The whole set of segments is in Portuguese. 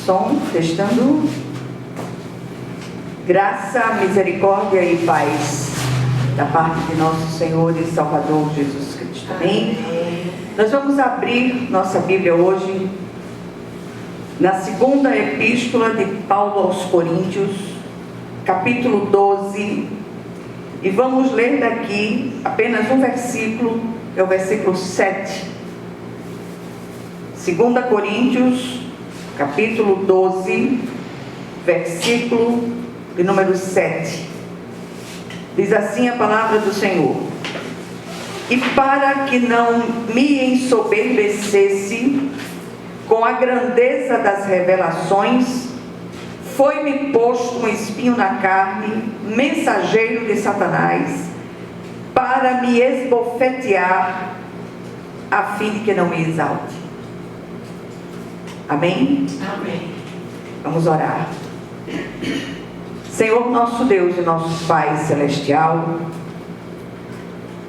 som, testando. Graça, misericórdia e paz da parte de nosso Senhor e Salvador Jesus Cristo. Amém? Nós vamos abrir nossa Bíblia hoje na segunda epístola de Paulo aos Coríntios, capítulo 12, e vamos ler daqui apenas um versículo, é o versículo 7. 2 Coríntios, capítulo 12, versículo de número 7. Diz assim a palavra do Senhor: e para que não me ensoberbecesse com a grandeza das revelações, foi-me posto um espinho na carne, mensageiro de Satanás, para me esbofetear, a fim de que não me exalte. Amém? Amém. Vamos orar. Senhor nosso Deus e nosso Pai Celestial,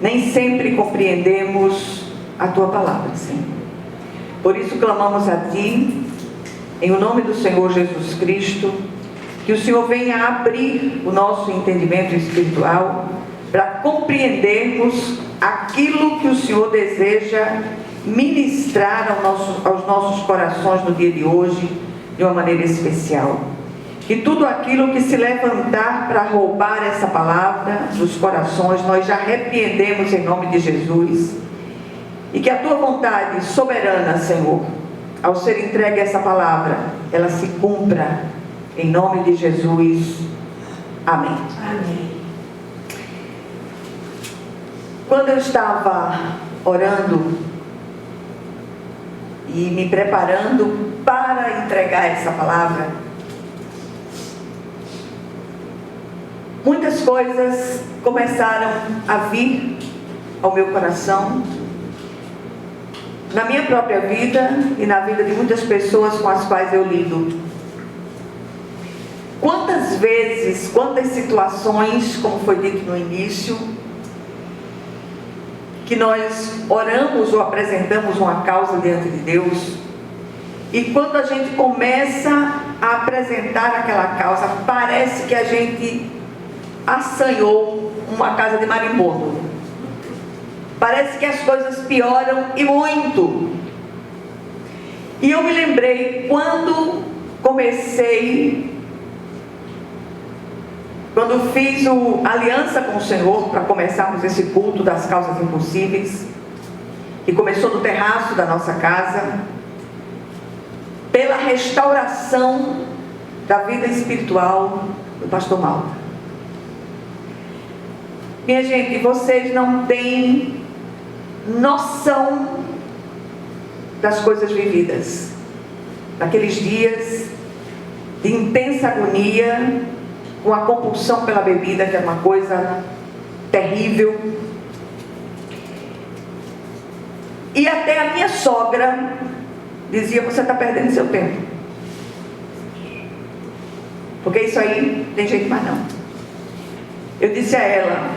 nem sempre compreendemos a Tua palavra, Senhor. Por isso clamamos a Ti, em o nome do Senhor Jesus Cristo, que o Senhor venha abrir o nosso entendimento espiritual para compreendermos aquilo que o Senhor deseja ministrar aos nossos corações no dia de hoje, de uma maneira especial. Que tudo aquilo que se levantar para roubar essa palavra dos corações, nós já repreendemos em nome de Jesus. E que a Tua vontade soberana, Senhor, ao ser entregue essa palavra, ela se cumpra em nome de Jesus. Amém. Amém. Quando eu estava orando e me preparando para entregar essa palavra, muitas coisas começaram a vir ao meu coração, na minha própria vida e na vida de muitas pessoas com as quais eu lido. Quantas vezes, quantas situações, como foi dito no início, que nós oramos ou apresentamos uma causa diante de Deus, e quando a gente começa a apresentar aquela causa, parece que a gente assanhou uma casa de marimbondo. Parece que as coisas pioram e muito. E eu me lembrei quando fiz a aliança com o Senhor para começarmos esse culto das causas impossíveis, que começou no terraço da nossa casa, pela restauração da vida espiritual do pastor Malta. Minha gente, vocês não têm noção das coisas vividas, naqueles dias de intensa agonia, com a compulsão pela bebida, que é uma coisa terrível. E até a minha sogra dizia: você está perdendo seu tempo, porque isso aí tem jeito mais não. Eu disse a ela,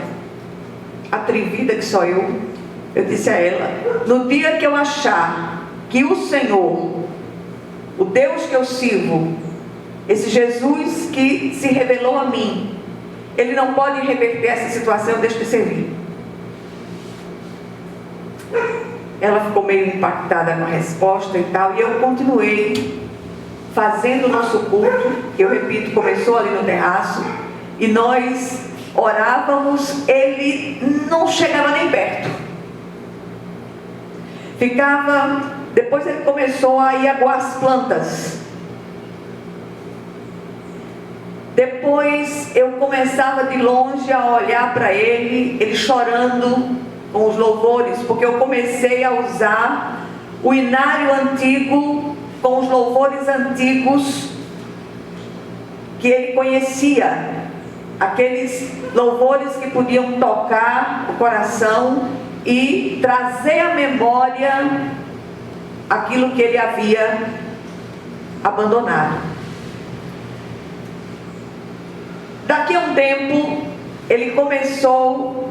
atrevida que sou eu disse a ela: no dia que eu achar que o Senhor, o Deus que eu sirvo, esse Jesus que se revelou a mim, Ele não pode reverter essa situação, eu deixo de servir. Ela ficou meio impactada com a resposta e tal, e eu continuei fazendo o nosso culto, que eu repito, começou ali no terraço, e nós orávamos, ele não chegava nem perto. Depois ele começou a ir aguar as plantas. Depois eu começava de longe a olhar para ele chorando com os louvores, porque eu comecei a usar o inário antigo com os louvores antigos que ele conhecia, aqueles louvores que podiam tocar o coração e trazer à memória aquilo que ele havia abandonado. Daqui a um tempo, ele começou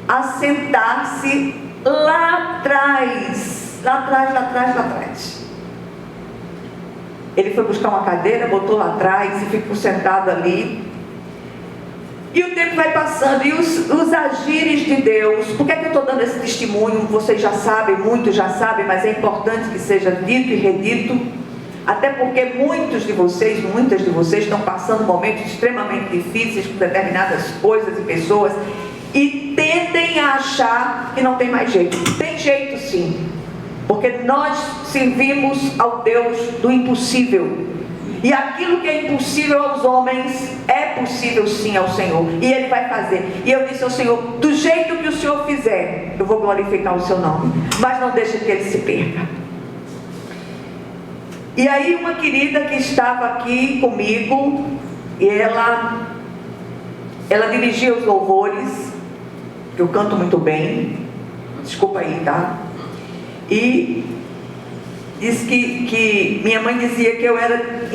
a sentar-se lá atrás. Ele foi buscar uma cadeira, botou lá atrás e ficou sentado ali. E o tempo vai passando, e os agires de Deus. Por que é que eu estou dando esse testemunho? Vocês já sabem, muitos já sabem, mas é importante que seja dito e redito. Até porque muitas de vocês estão passando momentos extremamente difíceis com determinadas coisas e pessoas, e tendem a achar que não tem mais jeito. Tem jeito sim, porque nós servimos ao Deus do impossível. E aquilo que é impossível aos homens é possível sim ao Senhor, e Ele vai fazer. E eu disse ao Senhor: do jeito que o Senhor fizer, eu vou glorificar o seu nome, mas não deixe que Ele se perca. E aí uma querida que estava aqui comigo, e ela dirigia os louvores, que eu canto muito bem, desculpa aí, tá? E diz que minha mãe dizia que eu era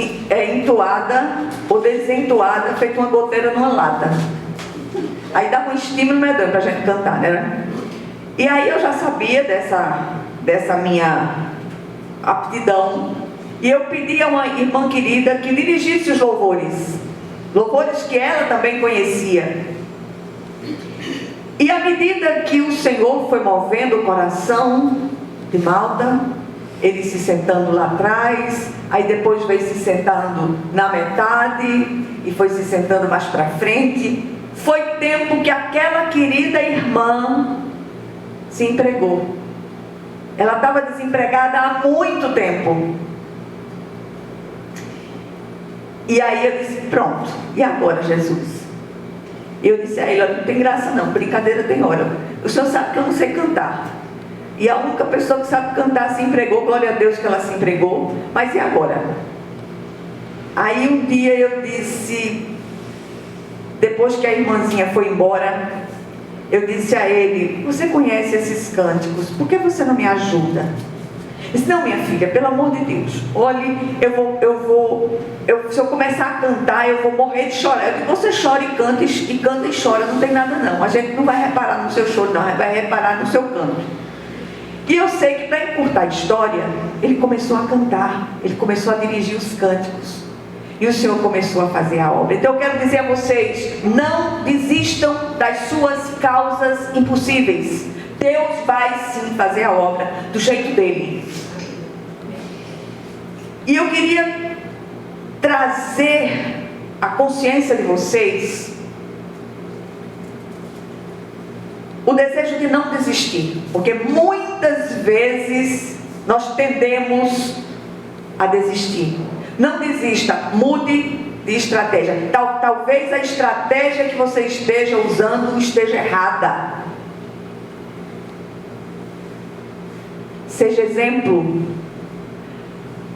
entoada ou desentoada, feito uma goteira numa lata. Aí dava um estímulo medonho para a gente cantar, né? E aí eu já sabia dessa minha aptidão, e eu pedi a uma irmã querida que dirigisse os louvores que ela também conhecia. E à medida que o Senhor foi movendo o coração de Malta, ele se sentando lá atrás, aí depois veio se sentando na metade, e foi se sentando mais para frente. Foi tempo que aquela querida irmã se entregou. Ela estava desempregada há muito tempo. E aí eu disse: pronto, e agora, Jesus? Eu disse a ele: não tem graça não, brincadeira tem hora. O senhor sabe que eu não sei cantar. E a única pessoa que sabe cantar se empregou, glória a Deus que ela se empregou. Mas e agora? Aí um dia eu disse, depois que a irmãzinha foi embora, eu disse a ele: você conhece esses cânticos, por que você não me ajuda? Ele disse: não, minha filha, pelo amor de Deus, olhe, se eu começar a cantar, eu vou morrer de chorar. Eu digo: você chora e canta e chora, não tem nada não. A gente não vai reparar no seu choro não, vai reparar no seu canto. E eu sei que, para encurtar a história, ele começou a cantar, ele começou a dirigir os cânticos, e o Senhor começou a fazer a obra. Então eu quero dizer a vocês: não desistam das suas causas impossíveis. Deus vai sim fazer a obra do jeito dele. E eu queria trazer a consciência de vocês o desejo de não desistir, porque muitas vezes nós tendemos a desistir. Não desista, mude de estratégia. Talvez a estratégia que você esteja usando esteja errada. Seja exemplo.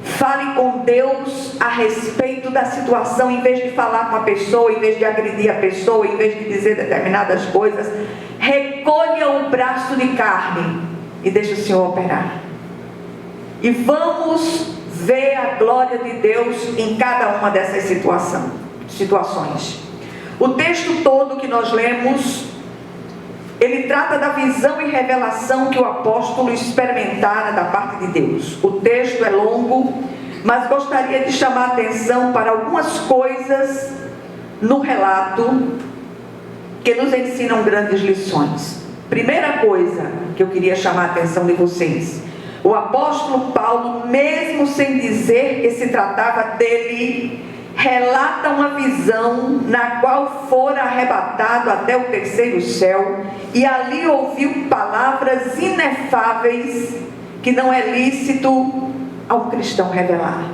Fale com Deus a respeito da situação, em vez de falar com a pessoa, em vez de agredir a pessoa, em vez de dizer determinadas coisas. Recolha o braço de carne e deixe o Senhor operar. E vamos ver a glória de Deus em cada uma dessas situações. O texto todo que nós lemos, ele trata da visão e revelação que o apóstolo experimentara da parte de Deus. O texto é longo, mas gostaria de chamar a atenção para algumas coisas no relato que nos ensinam grandes lições. Primeira coisa que eu queria chamar a atenção de vocês: o apóstolo Paulo, mesmo sem dizer que se tratava dele, relata uma visão na qual fora arrebatado até o terceiro céu, e ali ouviu palavras inefáveis que não é lícito ao cristão revelar.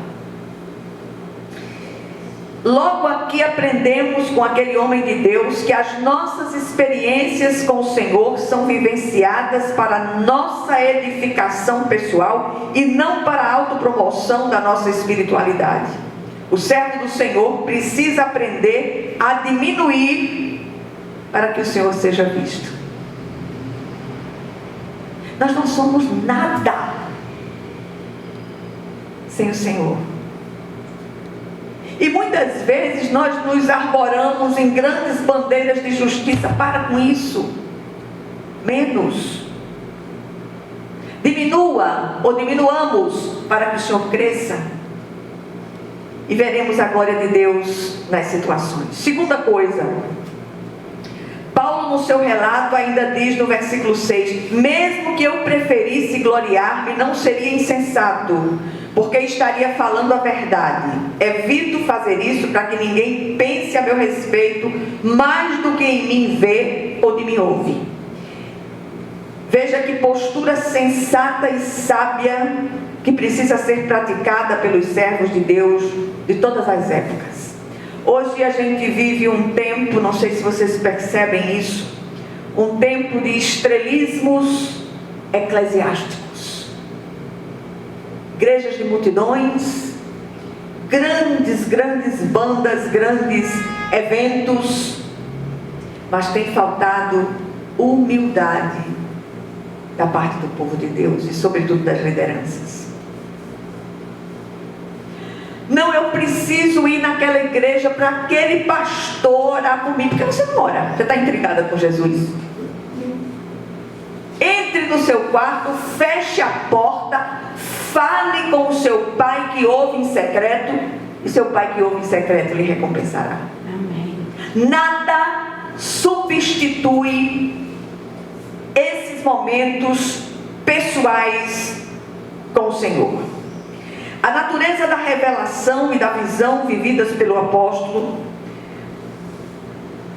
Logo aqui aprendemos com aquele homem de Deus que as nossas experiências com o Senhor são vivenciadas para nossa edificação pessoal e não para a autopromoção da nossa espiritualidade. O servo do Senhor precisa aprender a diminuir para que o Senhor seja visto. Nós não somos nada sem o Senhor. E muitas vezes nós nos arboramos em grandes bandeiras de justiça. Para com isso. Menos. Diminua ou diminuamos para que o Senhor cresça. e veremos a glória de Deus nas situações. Segunda coisa, Paulo no seu relato ainda diz no versículo 6, mesmo que eu preferisse gloriar-me, não seria insensato, porque estaria falando a verdade. Evito fazer isso para que ninguém pense a meu respeito mais do que em mim vê ou de mim ouve. Veja que postura sensata e sábia que precisa ser praticada pelos servos de Deus de todas as épocas. Hoje a gente vive um tempo, não sei se vocês percebem isso, um tempo de estrelismos eclesiásticos. Igrejas de multidões, grandes bandas, grandes eventos, mas tem faltado humildade da parte do povo de Deus e sobretudo das lideranças. Não, eu preciso ir naquela igreja para aquele pastor orar por mim, porque você não ora, você está intrigada com Jesus. Entre no seu quarto, feche a porta, fale com o seu pai que ouve em secreto, e seu pai que ouve em secreto lhe recompensará. Amém. Nada substitui esses momentos pessoais com o Senhor. A natureza da revelação e da visão vividas pelo apóstolo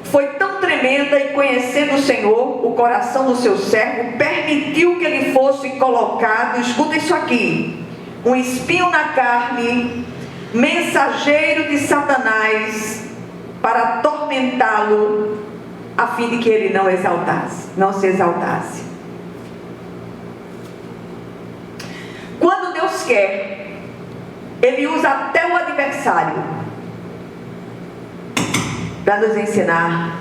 foi tão tremenda, e conhecendo o Senhor, o coração do seu servo permitiu que ele fosse colocado, escuta isso aqui, um espinho na carne, mensageiro de Satanás, para atormentá-lo, a fim de que ele não se exaltasse. Quando Deus quer, Ele usa até o adversário para nos ensinar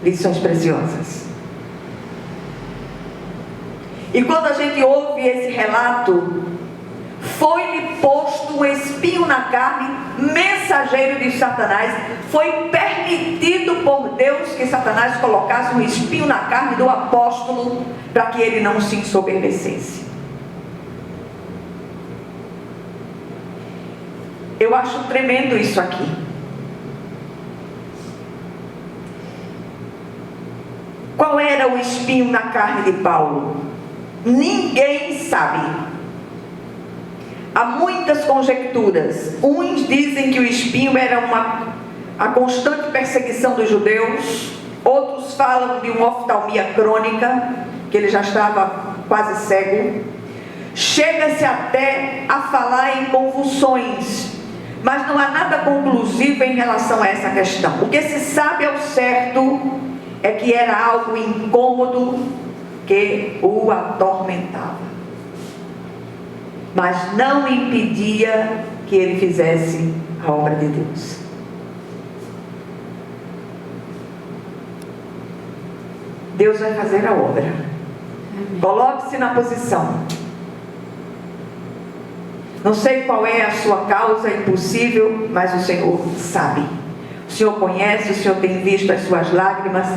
lições preciosas. E quando a gente ouve esse relato, foi-lhe posto um espinho na carne, mensageiro de Satanás. Foi permitido por Deus que Satanás colocasse um espinho na carne do apóstolo, para que ele não se ensoberbecesse. Eu acho tremendo isso aqui. Qual era o espinho na carne de Paulo? Ninguém sabe. Há muitas conjecturas. Uns dizem que o espinho era a constante perseguição dos judeus. Outros falam de uma oftalmia crônica, que ele já estava quase cego. Chega-se até a falar em convulsões, mas não há nada conclusivo em relação a essa questão. O que se sabe ao certo é que era algo incômodo que o atormentava, mas não impedia que ele fizesse a obra de Deus. Deus vai fazer a obra. Coloque-se na posição. Não sei qual é a sua causa impossível, mas o Senhor sabe. O Senhor conhece, o Senhor tem visto as suas lágrimas,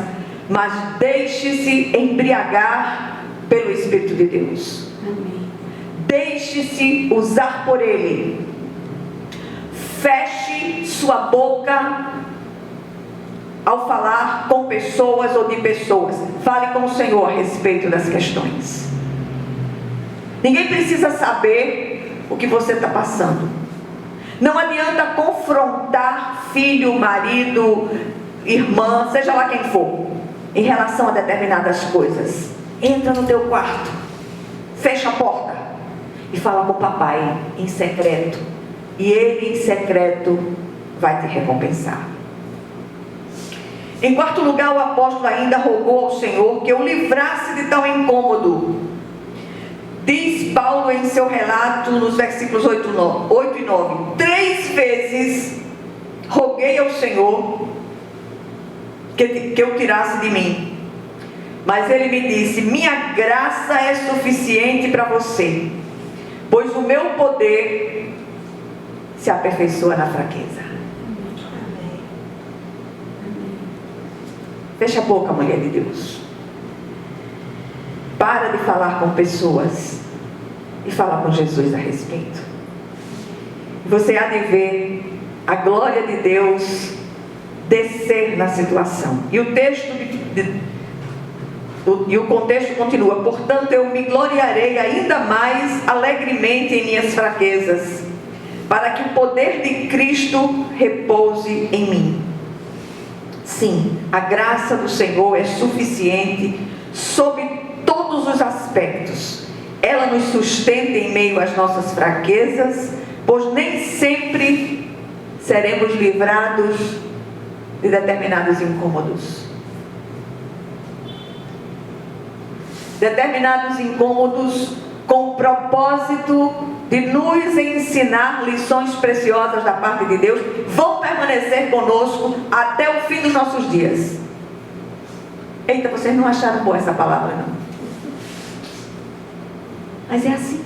mas deixe-se embriagar pelo Espírito de Deus. Amém. Deixe-se usar por Ele. Feche sua boca ao falar com pessoas ou de pessoas. Fale com o Senhor a respeito das questões. Ninguém precisa saber o que você está passando. Não adianta confrontar filho, marido, irmã, seja lá quem for, em relação a determinadas coisas. Entra no teu quarto, fecha a porta e fala com o papai em secreto, e ele em secreto vai te recompensar. Em quarto lugar, o apóstolo ainda rogou ao Senhor que o livrasse de tal incômodo. Diz Paulo em seu relato nos versículos 8 e 9: 3 vezes roguei ao Senhor que eu tirasse de mim, mas ele me disse: minha graça é suficiente para você, pois o meu poder se aperfeiçoa na fraqueza. Fecha a boca, mulher de Deus. Para de falar com pessoas e fala com Jesus a respeito. Você há de ver a glória de Deus descer na situação. E o contexto continua: portanto eu me gloriarei ainda mais alegremente em minhas fraquezas, para que o poder de Cristo repouse em mim. Sim, a graça do Senhor é suficiente sobre todos os aspectos. Ela nos sustenta em meio às nossas fraquezas, pois nem sempre seremos livrados de determinados incômodos. Determinados incômodos com o propósito de nos ensinar lições preciosas da parte de Deus, vão permanecer conosco até o fim dos nossos dias. Eita, vocês não acharam boa essa palavra, não? Mas é assim.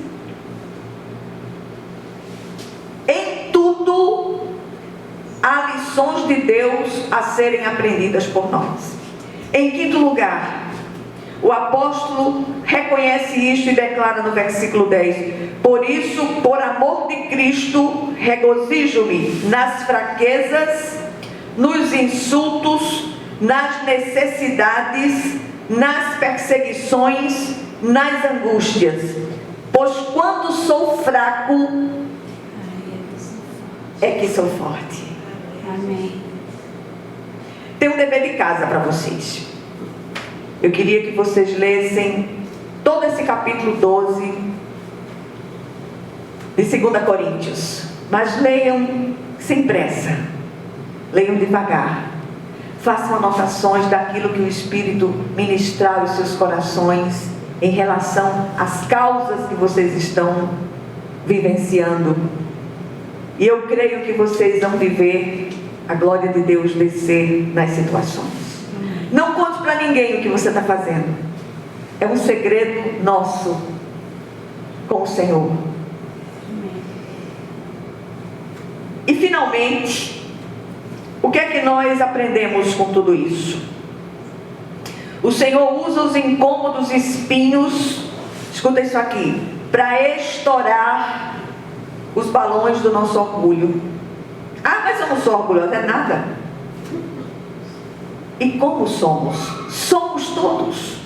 Em tudo há lições de Deus a serem aprendidas por nós. Em quinto lugar, o apóstolo reconhece isto e declara no versículo 10: por isso, por amor de Cristo, regozijo-me nas fraquezas, nos insultos, nas necessidades, nas perseguições, nas angústias. Pois quando sou fraco, é que sou forte. Amém. Tem um dever de casa para vocês. Eu queria que vocês lessem todo esse capítulo 12 de 2 Coríntios. Mas leiam sem pressa. Leiam devagar. Façam anotações daquilo que o Espírito ministrar aos seus corações em relação às causas que vocês estão vivenciando. E eu creio que vocês vão viver a glória de Deus descer nas situações. Não conte para ninguém o que você está fazendo. É um segredo nosso com o Senhor. E finalmente, o que é que nós aprendemos com tudo isso? O Senhor usa os incômodos espinhos, escuta isso aqui, para estourar os balões do nosso orgulho. Ah, mas eu não sou orgulhosa, é nada. E como somos? Somos todos.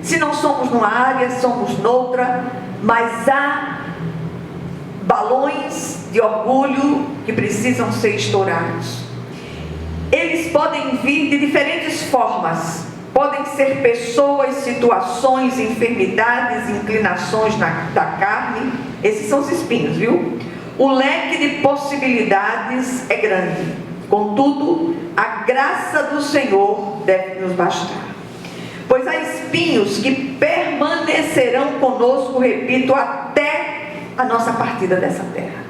Se não somos numa área, somos noutra, mas há balões de orgulho que precisam ser estourados. Eles podem vir de diferentes formas. Podem ser pessoas, situações, enfermidades, inclinações da carne. Esses são os espinhos, viu? O leque de possibilidades é grande. Contudo, a graça do Senhor deve nos bastar. Pois há espinhos que permanecerão conosco, repito, até a nossa partida dessa terra.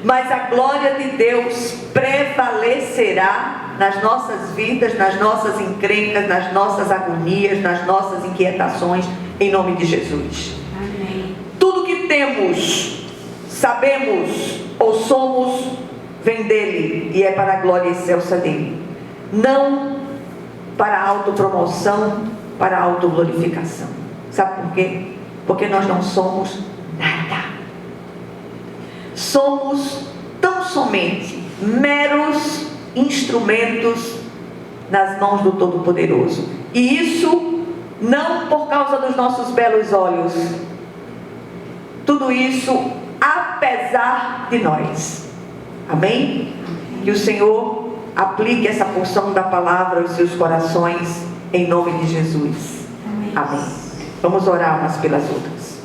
Mas a glória de Deus prevalecerá nas nossas vidas, nas nossas encrencas, nas nossas agonias, nas nossas inquietações, em nome de Jesus. Amém. Tudo que temos, sabemos ou somos, vem dele e é para a glória excelsa dele. Não para a autopromoção, para a autoglorificação. Sabe por quê? Porque nós não somos nada. Somos tão somente meros instrumentos nas mãos do Todo-Poderoso. E isso não por causa dos nossos belos olhos. Tudo isso apesar de nós. Amém? Que o Senhor aplique essa porção da palavra aos seus corações, em nome de Jesus. Amém. Vamos orar umas pelas outras.